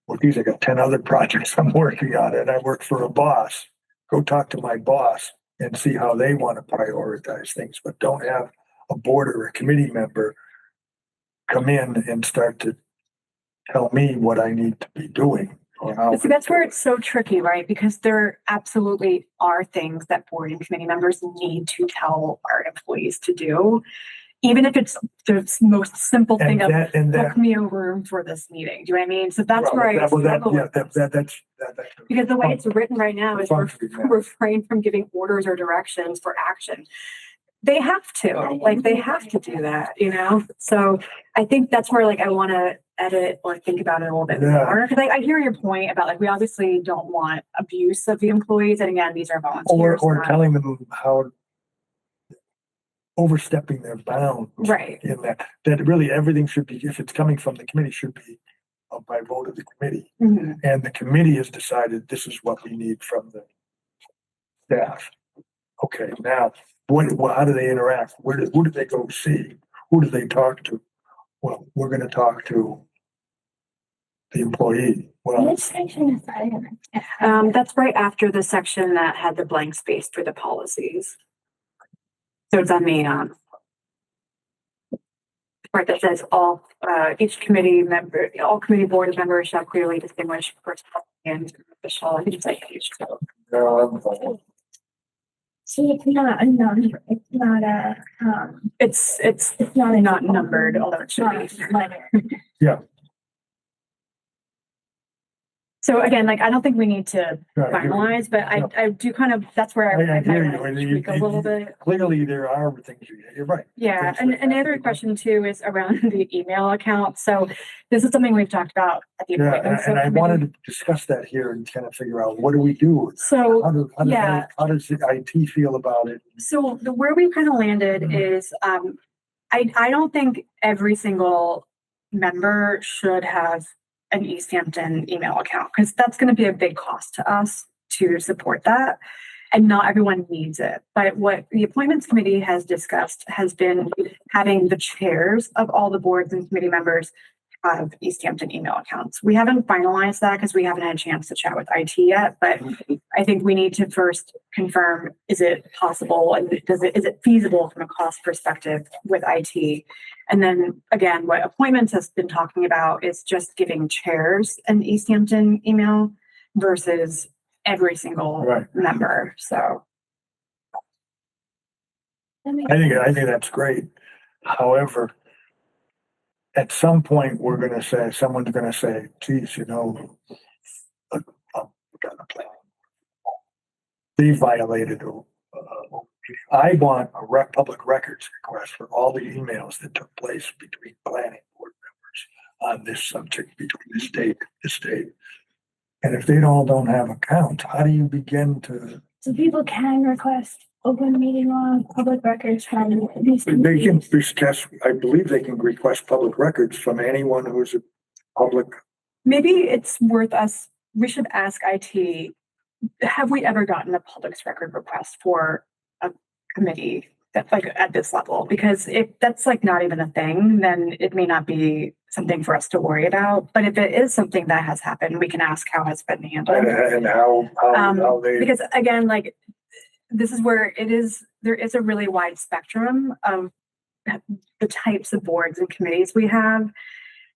Well, geez, I got 10 other projects I'm working on and I work for a boss. Go talk to my boss and see how they want to prioritize things, but don't have a board or a committee member come in and start to tell me what I need to be doing. Or how. See, that's where it's so tricky, right? Because there absolutely are things that board and committee members need to tell our employees to do, even if it's the most simple thing of book me a room for this meeting. Do you know what I mean? So that's where I struggle with this. Because the way it's written right now is refrain from giving orders or directions for action. They have to, they have to do that, So I think that's where I want to edit or think about it a little bit more. Because I hear your point about we obviously don't want abuse of the employees. And again, these are volunteers. Or telling them how overstepping their bounds. Right. In that really everything should be, if it's coming from the committee, should be by vote of the committee. Mm-hmm. And the committee has decided this is what we need from the staff. Okay, now how do they interact? Who do they go see? Who do they talk to? Well, we're going to talk to the employee. Well, Which section is that? That's right after the section that had the blank space for the policies. So it's on the part that says each committee member, all committee board members shall clearly distinguish personal and official. I think it's page 2. So it's not a number. It's not a It's not numbered, although it should be. Letter. Yeah. So again, I don't think we need to Right, finalize, but I do kind of, that's where I hear might you. wanna And tweak a little bit. Clearly, there are things you're right. Yeah, Things and that another happen. question too is around the email account. So this is something we've talked about at the Yeah, appointments. and I wanted to discuss that here and kind of figure out what do we do? So How does the IT feel about it? So where we've kind of landed is, I don't think every single member should have an Easthampton email account because that's going to be a big cost to us to support that. and not everyone needs it. But what the appointments committee has discussed has been having the chairs of all the boards and committee members have Easthampton email accounts. We haven't finalized that because we haven't had a chance to chat with IT yet, but I think we need to first confirm, is it possible and is it feasible from a cost perspective with IT? And then again, what appointments has been talking about is just giving chairs an Easthampton email versus every single member. So I think that's great. However, at some point, someone's gonna say, geez, look, we got a plan. They violated, I want a public records request for all the emails that took place between planning board members on this subject between this date. And if they all don't have a count, how do you begin to? So people can request open meeting law, public records from these. They can request, I believe they can request public records from anyone who's a public. Maybe it's worth we should ask IT, have we ever gotten a public's record request for a committee that like at this level? Because if that's like not even a thing, then it may not be something for us to worry about. But if it is something that has happened, we can ask how has been handled. And how they. Because again, like this is where there is a really wide spectrum of the types of boards and committees we have.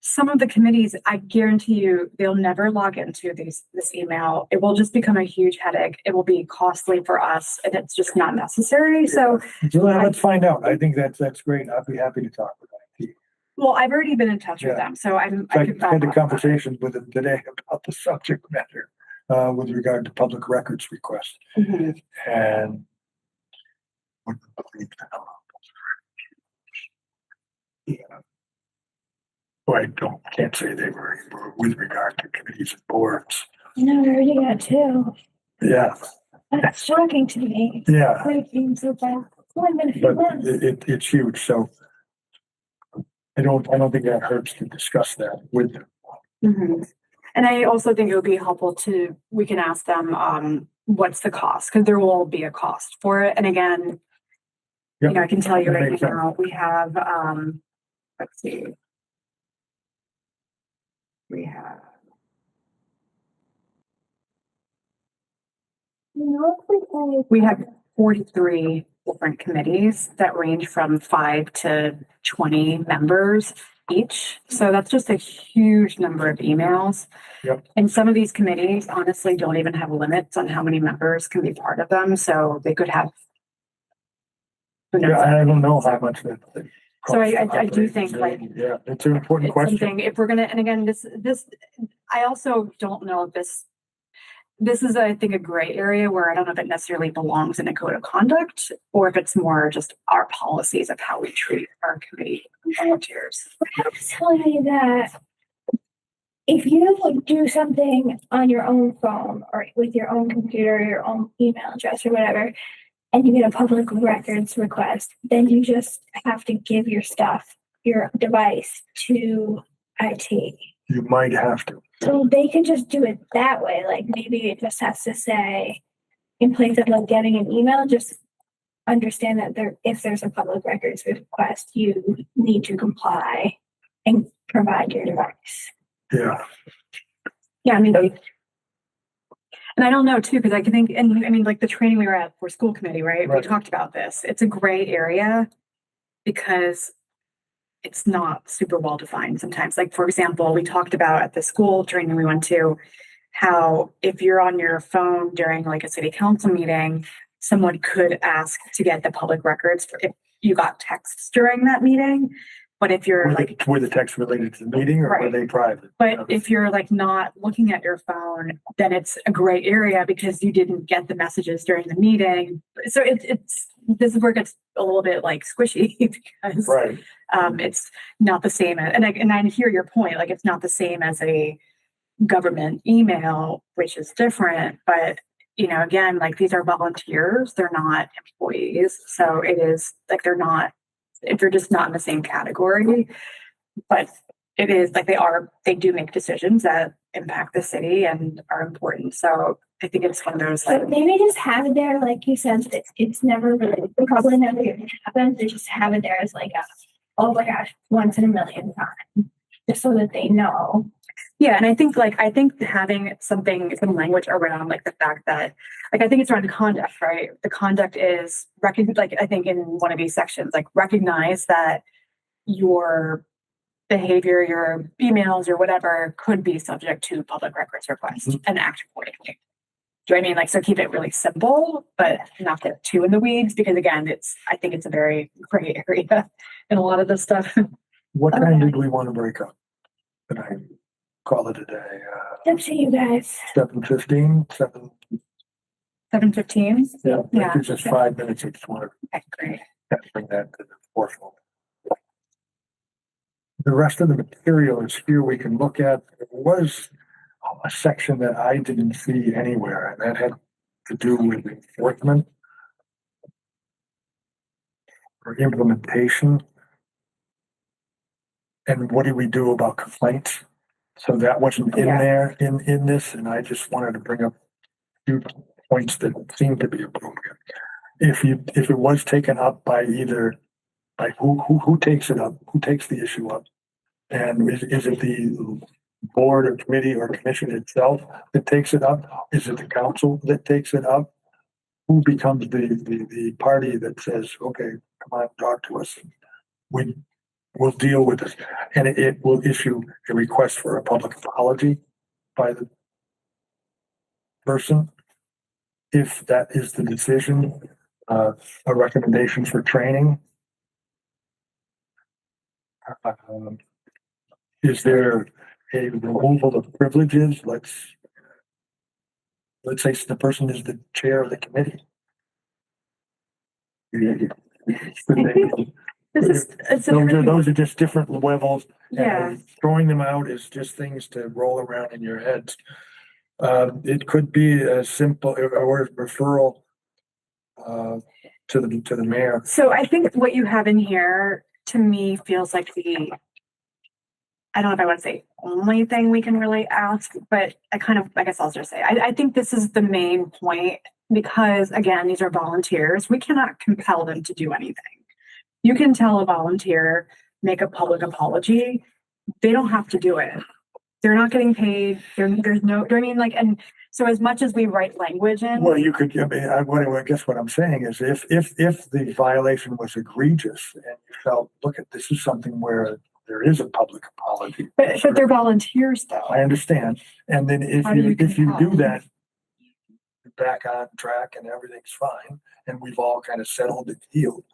Some of the committees, I guarantee you, they'll never log into this email. It will just become a huge headache. It will be costly for us, and it's just not necessary. So let's find out. I think that's great. I'd be happy to talk with IT. Well, I've already been in touch with them, so I had a conversation with them today about the subject matter with regard to public records requests, and wouldn't believe the number. Yeah. Well, can't say they were with regard to committees and boards. No, we already got two. Yeah. That's shocking to me. Yeah. It seems so bad. It's only been a few But months. it's huge. So I don't think that hurts to discuss that with them. And I also think it would be helpful we can ask them, what's the cost? Because there will be a cost for it. And again, I can tell you right now, we have, let's see. We have 43 different committees that range from 5 to 20 members each. So that's just a huge number of emails. And some of these committees honestly don't even have limits on how many members can be part of them. So they could have. I don't know how much that. So I do think it's an important question. Something if we're gonna, and again, this I also don't know if this is, I think, a gray area where I don't know if it necessarily belongs in a code of conduct or if it's more just our policies of how we treat our committee volunteers. I was telling you that if you do something on your own phone or with your own computer, your own email address or whatever, and you get a public records request, then you just have to give your device to IT. You might have to. So they can just do it that way. Like maybe it just has to say, in place of like getting an email, just understand that if there's a public records request, you need to comply and provide your device. Yeah. Yeah, I mean, and I don't know too, because I can think, and I mean, like the training we were at for school committee, right? We talked about this. It's a gray area because it's not super well defined sometimes. Like, for example, we talked about at the school training we went to, how if you're on your phone during like a city council meeting, someone could ask to get the public records if you got texts during that meeting. But if you're were the texts related to the meeting or were they private? But if you're like not looking at your phone, then it's a gray area because you didn't get the messages during the meeting. So this is where it gets a little bit like squishy because it's not the same. And I hear your point. Like it's not the same as a government email, which is different. But again, like these are volunteers; they're not employees. So it is like they're just not in the same category, but it is like they do make decisions that impact the city and are important. So I think it's one of those But like, maybe just have it there, like you said, that it's never really, probably never even happens. They just have it there as like a, oh my gosh, once in a million times, just so that they know. yeah. And I think having some language around like the fact that, like, I think it's around conduct, right? The conduct is like, I think in one of these sections, like recognize that your behavior, your emails or whatever could be subject to public records request and act accordingly. Do I mean like, so keep it really simple, but not get too in the weeds because again, I think it's a very gray area in a lot of this stuff. What time did we want to break up? Can I call it a day? Up to you guys. 7:15, 7. 7:15. Yeah, Yeah. it's just 5 minutes. I just want Okay, great. to bring that to the forefront. The rest of the material is here. We can look at. There was a section that I didn't see anywhere, and that had to do with enforcement or implementation. And what do we do about complaints? So that wasn't in Yeah. there in this, and I just wanted to bring up a few points that seem to be appropriate. If it was taken up by either, by who takes it up, who takes the issue up? And is it the board or committee or commission itself that takes it up? Is it the council that takes it up? Who becomes the party that says, okay, come on, talk to us. We will deal with this. And it will issue a request for a public apology by the person. If that is the decision, a recommendation for training. Is there a removal of privileges? Let's say the person is the chair of the committee. Those are just different levels. Yeah. And throwing them out is just things to roll around in your heads. It could be a simple or referral to the mayor. So I think what you have in here to me feels like I don't know if I want to say only thing we can really ask, but I guess I'll just say, I think this is the main point because again, these are volunteers. We cannot compel them to do anything. You can tell a volunteer, make a public apology. They don't have to do it. They're not getting paid. There's no, do I mean like, and so as much as we write language in. Well, you could, I guess what I'm saying is if the violation was egregious and you felt, look at, this is something where there is a public apology. But they're volunteers though. I understand. And then if you do that, you're back on track and everything's fine and we've all kind of settled and healed.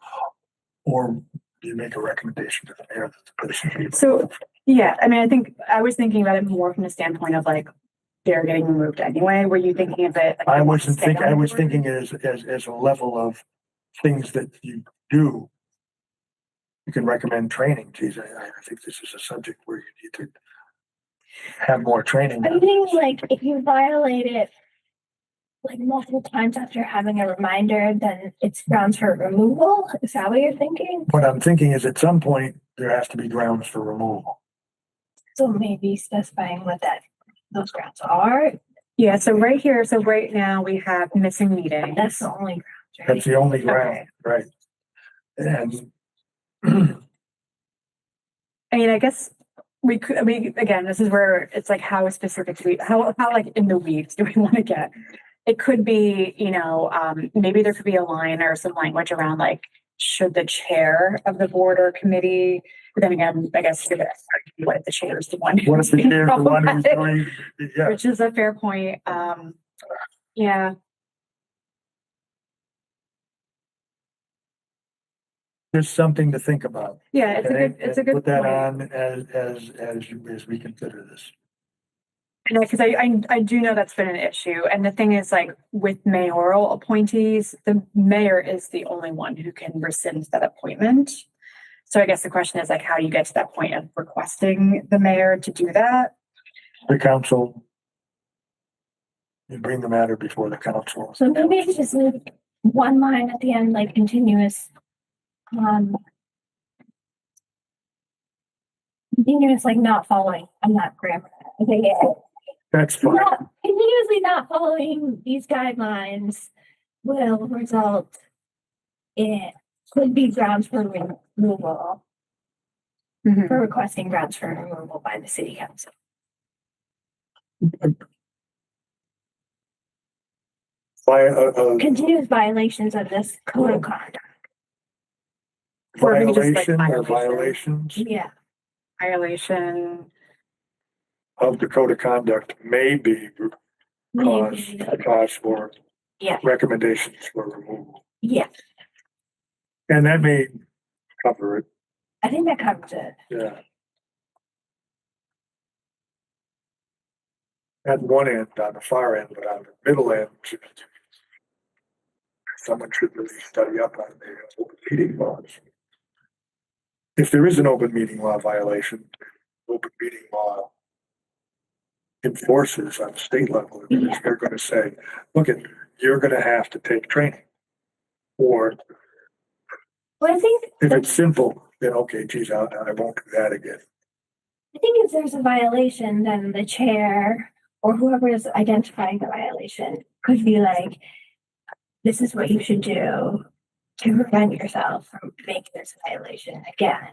Or you make a recommendation to the mayor that the person. So, yeah, I mean, I think I was thinking about it more from the standpoint of like, they're getting removed anyway. Were you thinking of it? Like, I was thinking as a level of things that you do. You can recommend training. Geez, I think this is a subject where you need to have more training. I think like if you violate it like multiple times after having a reminder, then it's grounds for removal. Is that what you're thinking? What I'm thinking is at some point there has to be grounds for removal. So maybe specifying what those grounds are. Yeah, so right here, so right now we have missing meetings. That's the only ground. Right? That's the only ground, Okay. right? And I mean, I guess we could, again, this is where it's like, how specific do we, how like in the weeds do we want to get? It could be, maybe there could be a line or some language around like, should the chair of the board or committee, but then again, I guess what if the chair is the one what if who's the being chair is the one who's problematic? doing, yeah. Which is a fair point. Yeah. There's something to think about. Yeah, it's a good Put that point. on as we consider this. Yeah, because I do know that's been an issue. And the thing is, like with mayoral appointees, the mayor is the only one who can rescind that appointment. So I guess the question is like, how do you get to that point of requesting the mayor to do that? The council, you bring the matter before the council. So maybe it's just like one line at the end, like continuous like not following. I'm not grammar. I think That's fine. Continuously not following these guidelines will result in, could be grounds for removal, for requesting grounds for removal by the city council. Continuous violations of this code of conduct. Or maybe just, like, Violation or violation. violations Yeah, Violation. of the code of conduct may be maybe. cause for Yeah, recommendations for removal. yeah. And that may cover it, I think that covers it. yeah. At one end, on the far end, but on the middle end, someone should really study up on the open meeting laws. If there is an open meeting law violation, open meeting law enforcers on the state level, they're gonna say, look, you're gonna have to take training. Or Well, I think if it's simple, then okay, geez, I won't do that again. if there's a violation, then the chair or whoever is identifying the violation could be like, this is what you should do to prevent yourself from making this violation again.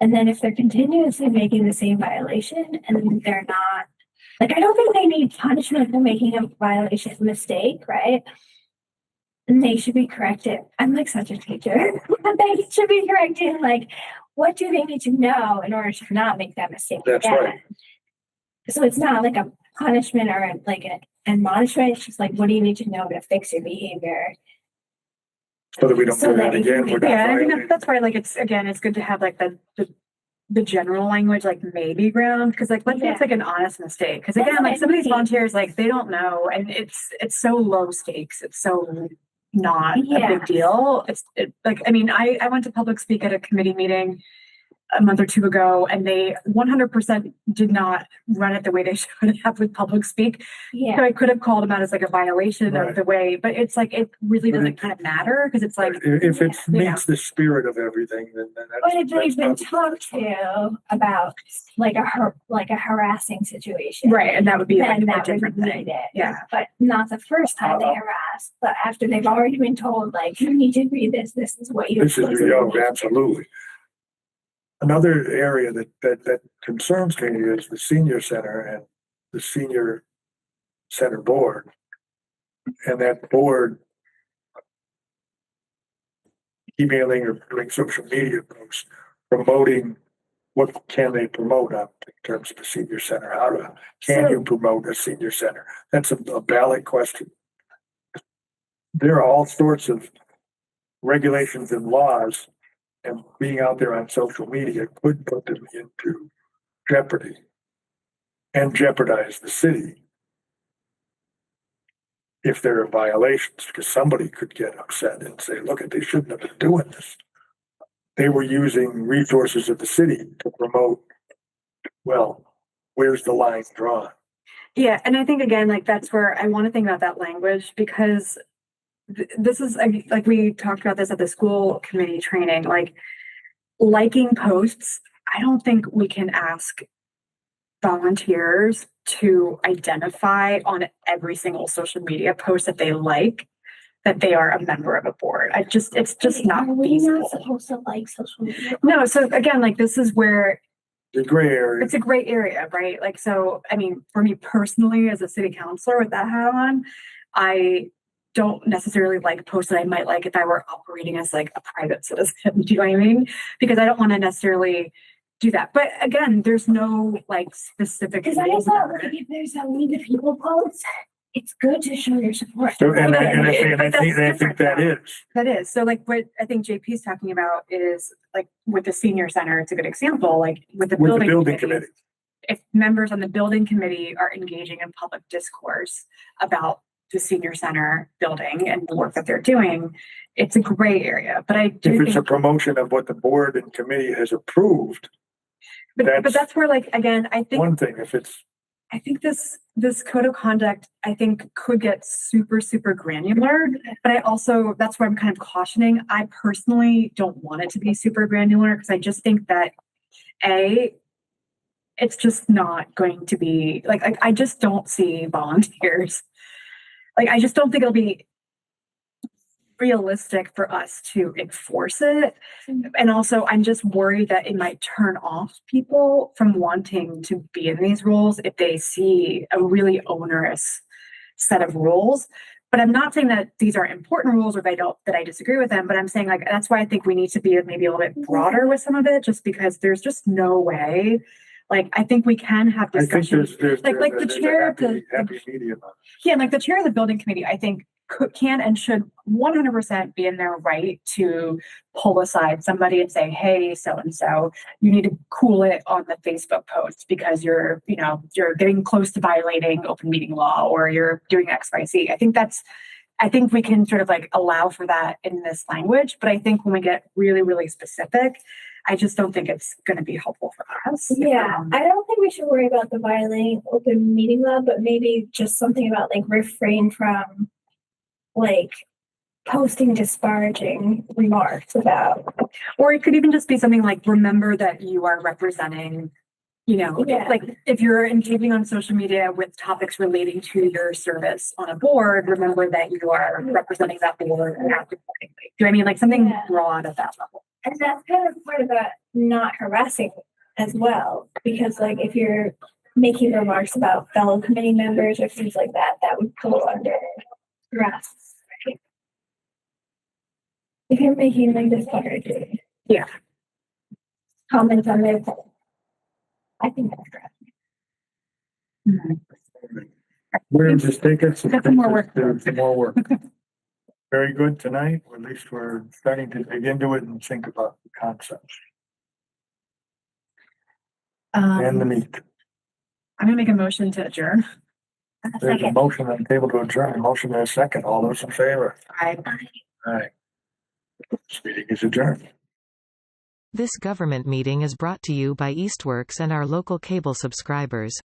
And then if they're continuously making the same violation and they're not, like, I don't think they need punishment for making a violation mistake, right? And they should be corrected. I'm like such a teacher. They should be corrected. Like, what do they need to know in order to not make that mistake That's again? right. So it's not like a punishment or like an admonishment. It's just like, what do you need to know to fix your behavior? So that we don't So do that that again. We're not Yeah, I think violating. that's why, like, it's good to have like the general language, like maybe ground, because like let's say it's like an honest mistake. Because That's again, what like I some of these mean. volunteers, like they don't know, and it's so low stakes. It's so not a Yeah. big deal. Like, I mean, I went to public speak at a committee meeting a month or two ago, and they 100% did not run it the way they should have with public speak. Yeah. So I could have called them out as like a violation Right. of the way, but it's like, it really But doesn't kind of matter, because it's like, If it Yeah. meets the spirit of everything, then But if they've been that's talked to about like a harassing situation. right, and that would be like Then a that different would thing. need it. Yeah. But not the first time they harass, but after they've already been told, like, you need to read this, this is what you're This is, supposed to do. absolutely. Another area that concerns me is the senior center and the senior center board. And that board emailing or doing social media posts, promoting, what can they promote on in terms of the senior center? Can So- you promote a senior center? That's a ballot question. There are all sorts of regulations and laws, and being out there on social media could put them into jeopardy and jeopardize the city if there are violations, because somebody could get upset and say, look, they shouldn't have been doing this. They were using resources of the city to promote. Well, where's the line drawn? Yeah, and I think again, like that's where I want to think about that language, because this is like we talked about this at the school committee training, like liking posts. I don't think we can ask volunteers to identify on every single social media post that they like that they are a member of a board. It's just not Are we feasible. not supposed to like social media? No, so again, like this is where The gray area. it's a gray area, right? Like, so, I mean, for me personally, as a city councilor with that hat on, I don't necessarily like posts that I might like if I were operating as like a private citizen. Do you know what I mean? Because I don't want to necessarily do that. But again, there's no like specific. Because I rules thought, about like, it. if there's a League of People post, it's good to show your support. So, and Okay, I but think that's different, that though. is. That is. So like what I think JP is talking about is like with the senior center, it's a good example, like with the With the building building committee. committee. If members on the building committee are engaging in public discourse about the senior center building and the work that they're doing, it's a gray area. But I do If it's a think, promotion of what the board and committee has approved, but that's that's where, like, again, I one thing. If it's, think this code of conduct, I think, could get super, super granular. But I also, that's where I'm kind of cautioning. I personally don't want it to be super granular, because I just think that it's just not going to be like I just don't see volunteers. Like, I just don't think it'll be realistic for us to enforce it. And also, I'm just worried that it might turn off people from wanting to be in these roles if they see a really onerous set of rules. But I'm not saying that these are important rules or that I disagree with them, but I'm saying like that's why I think we need to be maybe a little bit broader with some of it, just because there's just no way. Like, I think we can have I think discussions. there's Like the there's a chair of happy medium. yeah, like the chair of the building committee, I think can and should 100% be in their right to pull aside somebody and say, hey, so-and-so, you need to cool it on the Facebook post because you're getting close to violating open meeting law or you're doing X, Y, Z. I think we can sort of like allow for that in this language, but I think when we get really, really specific, I just don't think it's going to be helpful for us. Yeah, I don't think we should worry about the violating open meeting law, but maybe just something about like refrain from like posting disparaging remarks about. Or it could even just be something like, remember that you are representing, Yeah. like if you're engaging on social media with topics relating to your service on a board, remember that you are representing that board and act accordingly. Do I mean like something Yeah. broad at that level? And that's kind of part about not harassing as well, because like if you're making remarks about fellow committee members or things like that, that would go under harass. Right? If you're making like disparaging, Yeah. comments on their post, I think that's harassing. We're just taking some Got some more work. Some more work. Very good tonight. Or at least we're starting to dig into it and think about the concepts and the meat. I'm gonna make a motion to adjourn. There's a motion on the table to adjourn. Motion and a second. All those in favor? I All right. This meeting is adjourned. This government meeting is brought to you by Eastworks and our local cable subscribers.